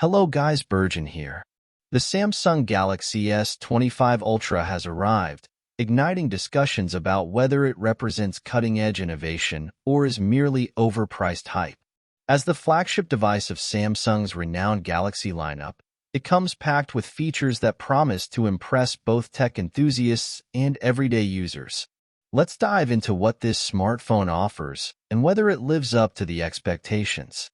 Hello guys, Burgeonn here. The Samsung Galaxy S25 Ultra has arrived, igniting discussions about whether it represents cutting-edge innovation or is merely overpriced hype. As the flagship device of Samsung's renowned Galaxy lineup, it comes packed with features that promise to impress both tech enthusiasts and everyday users. Let's dive into what this smartphone offers and whether it lives up to the expectations.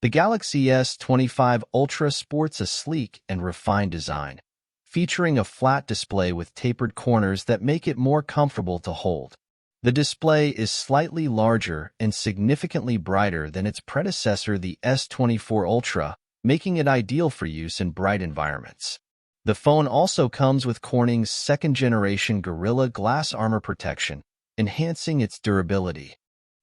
The Galaxy S25 Ultra sports a sleek and refined design, featuring a flat display with tapered corners that make it more comfortable to hold. The display is slightly larger and significantly brighter than its predecessor, the S24 Ultra, making it ideal for use in bright environments. The phone also comes with Corning's second-generation Gorilla Glass armor protection, enhancing its durability.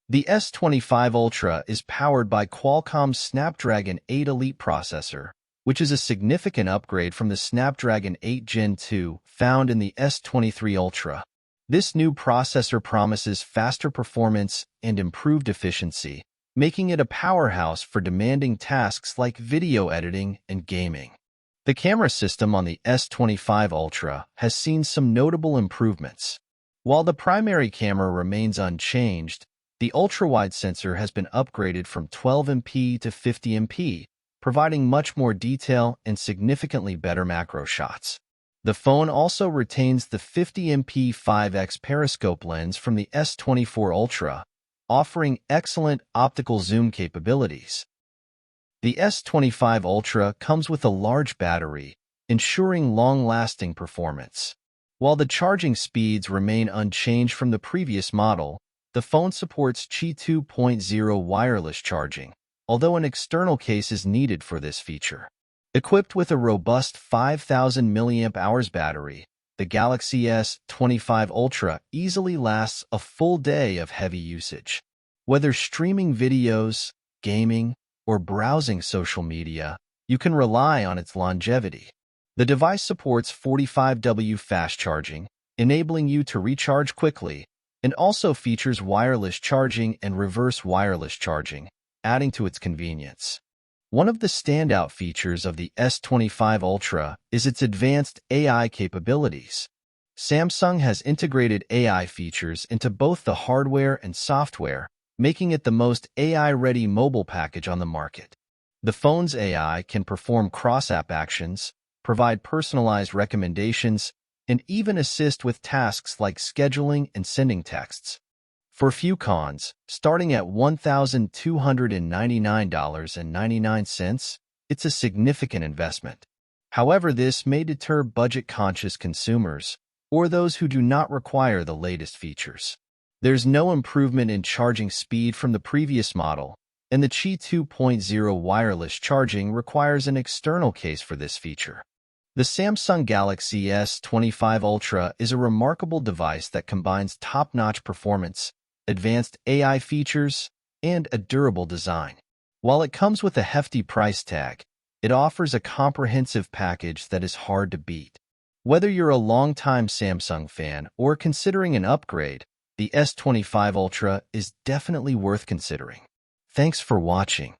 The S25 Ultra is powered by Qualcomm's Snapdragon 8 Elite processor, which is a significant upgrade from the Snapdragon 8 Gen 2 found in the S23 Ultra. This new processor promises faster performance and improved efficiency, making it a powerhouse for demanding tasks like video editing and gaming. The camera system on the S25 Ultra has seen some notable improvements. While the primary camera remains unchanged, the ultra-wide sensor has been upgraded from 12MP to 50MP, providing much more detail and significantly better macro shots. The phone also retains the 50MP 5x periscope lens from the S24 Ultra, offering excellent optical zoom capabilities. The S25 Ultra comes with a large battery, ensuring long-lasting performance. While the charging speeds remain unchanged from the previous model, the phone supports Qi 2.0 wireless charging, although an external case is needed for this feature. Equipped with a robust 5,000 mAh battery, the Galaxy S25 Ultra easily lasts a full day of heavy usage. Whether streaming videos, gaming, or browsing social media, you can rely on its longevity. The device supports 45W fast charging, enabling you to recharge quickly, and also features wireless charging and reverse wireless charging, adding to its convenience. One of the standout features of the S25 Ultra is its advanced AI capabilities. Samsung has integrated AI features into both the hardware and software, making it the most AI-ready mobile package on the market. The phone's AI can perform cross-app actions, provide personalized recommendations, and even assist with tasks like scheduling and sending texts. For few cons, starting at $1,299.99, it's a significant investment. However, this may deter budget-conscious consumers or those who do not require the latest features. There's no improvement in charging speed from the previous model, and the Qi 2.0 wireless charging requires an external case for this feature. The Samsung Galaxy S25 Ultra is a remarkable device that combines top-notch performance, advanced AI features, and a durable design. While it comes with a hefty price tag, it offers a comprehensive package that is hard to beat. Whether you're a longtime Samsung fan or considering an upgrade, the S25 Ultra is definitely worth considering. Thanks for watching.